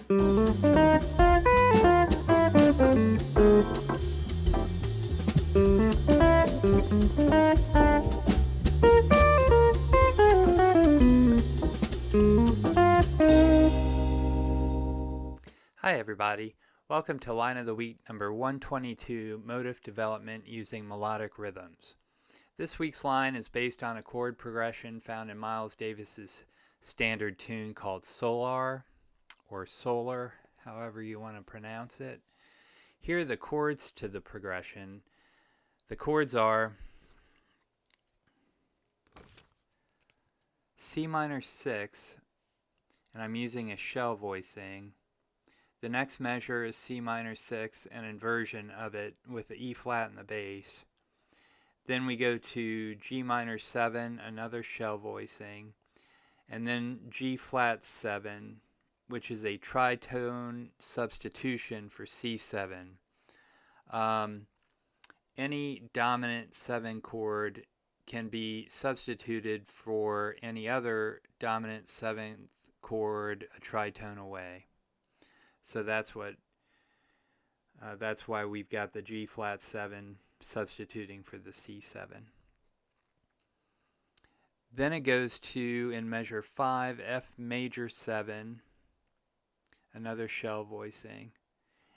Hi everybody, welcome to Line of the Week number 122, Motif Development Using Melodic Rhythms. This week's line is based on a chord progression found in Miles Davis's standard tune called Solar, or Solar, however you want to pronounce it. Here are the chords to the progression. The chords are C minor 6, and I'm using a shell voicing. The next measure is C minor 6, an inversion of it with the E flat in the bass. Then we go to G minor 7, another shell voicing, and then G flat 7, which is a tritone substitution for C7. Any dominant 7 chord can be substituted for any other dominant 7th chord a tritone away. So that's why we've got the G flat 7 substituting for the C7. Then it goes to, in measure 5, F major 7, another shell voicing.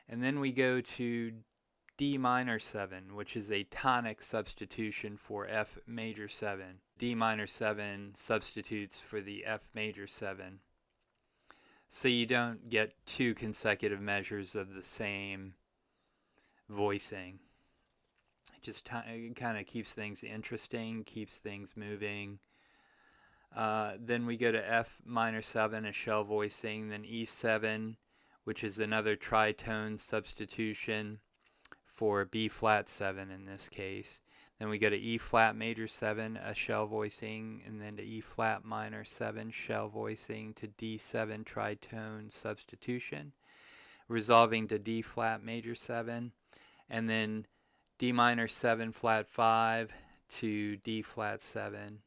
And then we go to D minor 7, which is a tonic substitution for F major 7. D minor 7 substitutes for the F major 7. So you don't get 2 consecutive measures of the same voicing. It just kind of keeps things interesting, keeps things moving. Then we go to F minor 7, a shell voicing, then E7, which is another tritone substitution for B flat 7 in this case. Then we go to E flat major 7, a shell voicing, and then to E flat minor 7, shell voicing, to D7 tritone substitution, resolving to D flat major 7, and then D minor 7 flat 5 to D flat 7.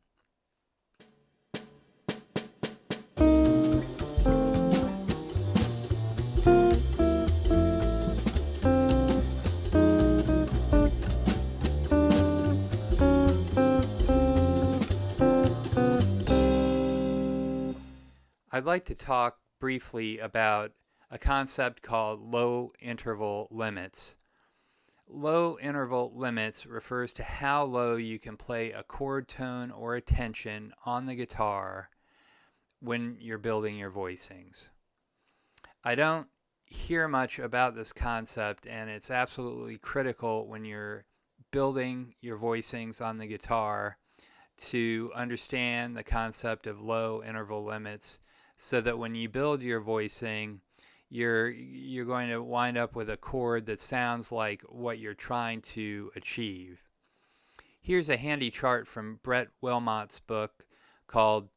I'd like to talk briefly about a concept called low interval limits. Low interval limits refers to how low you can play a chord tone or a tension on the guitar when you're building your voicings. I don't hear much about this concept, and it's absolutely critical when you're building your voicings on the guitar to understand the concept of low interval limits, so that when you build your voicing, you're going to wind up with a chord that sounds like what you're trying to achieve. Here's a handy chart from Brett Wilmot's book called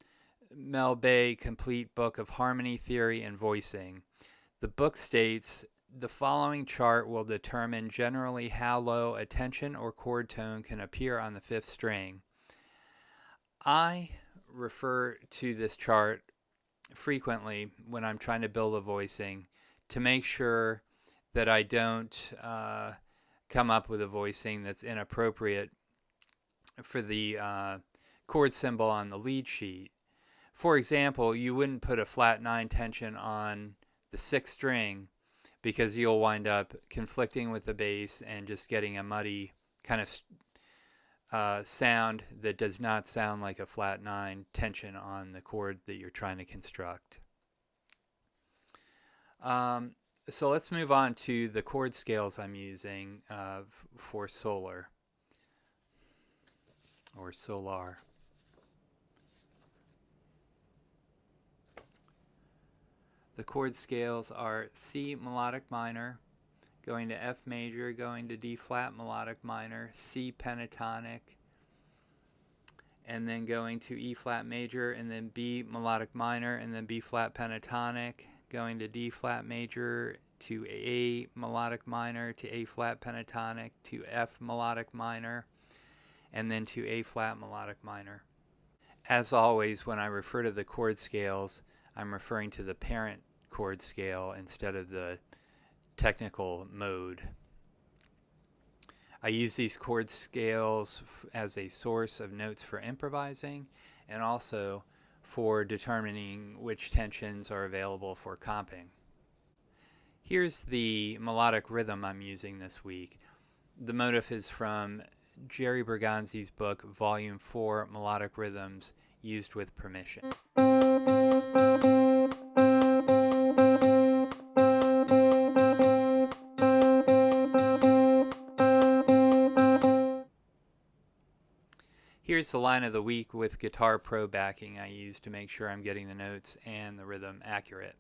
Mel Bay Complete Book of Harmony Theory and Voicing. The book states, the following chart will determine generally how low a tension or chord tone can appear on the 5th string. I refer to this chart frequently when I'm trying to build a voicing to make sure that I don't come up with a voicing that's inappropriate for the chord symbol on the lead sheet. For example, you wouldn't put a flat 9 tension on the 6th string because you'll wind up conflicting with the bass and just getting a muddy kind of sound that does not sound like a flat 9 tension on the chord that you're trying to construct. So let's move on to the chord scales I'm using for Solar, or Solar. The chord scales are C melodic minor, going to F major, going to D flat melodic minor, C pentatonic, and then going to E flat major, and then B melodic minor, and then B flat pentatonic, going to D flat major, to A melodic minor, to A flat pentatonic, to F melodic minor, and then to A flat melodic minor. As always, when I refer to the chord scales, I'm referring to the parent chord scale instead of the technical mode. I use these chord scales as a source of notes for improvising and also for determining which tensions are available for comping. Here's the melodic rhythm I'm using this week. The motif is from Jerry Bergonzi's book, Volume 4, Melodic Rhythms Used with Permission. Here's the line of the week with Guitar Pro backing I use to make sure I'm getting the notes and the rhythm accurate.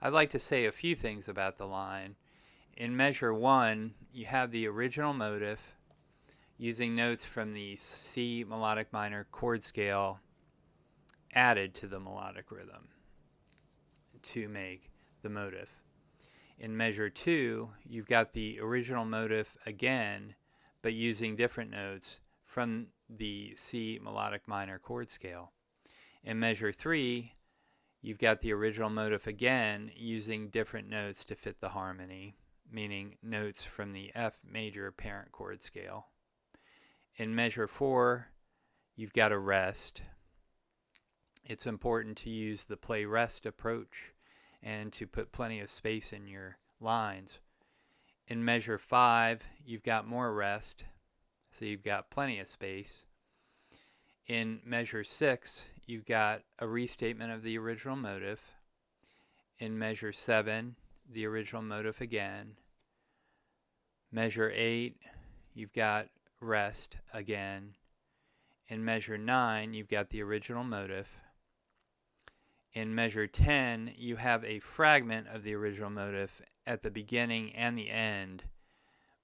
I'd like to say a few things about the line. In measure 1, you have the original motif using notes from the C melodic minor chord scale added to the melodic rhythm to make the motif. In measure 2, you've got the original motif again, but using different notes from the C melodic minor chord scale. In measure 3, you've got the original motif again using different notes to fit the harmony, meaning notes from the F major parent chord scale. In measure 4, you've got a rest. It's important to use the play-rest approach and to put plenty of space in your lines. In measure 5, you've got more rest, so you've got plenty of space. In measure 6, you've got a restatement of the original motif. In measure 7, the original motif again. Measure 8, you've got rest again. In measure 9, you've got the original motif. In measure 10, you have a fragment of the original motif at the beginning and the end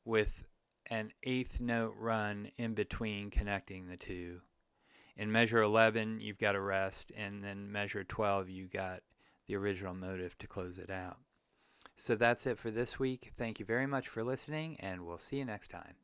with an eighth note run in between connecting the two. In measure 11, you've got a rest, and then measure 12, you got the original motif to close it out. So that's it for this week. Thank you very much for listening, and we'll see you next time.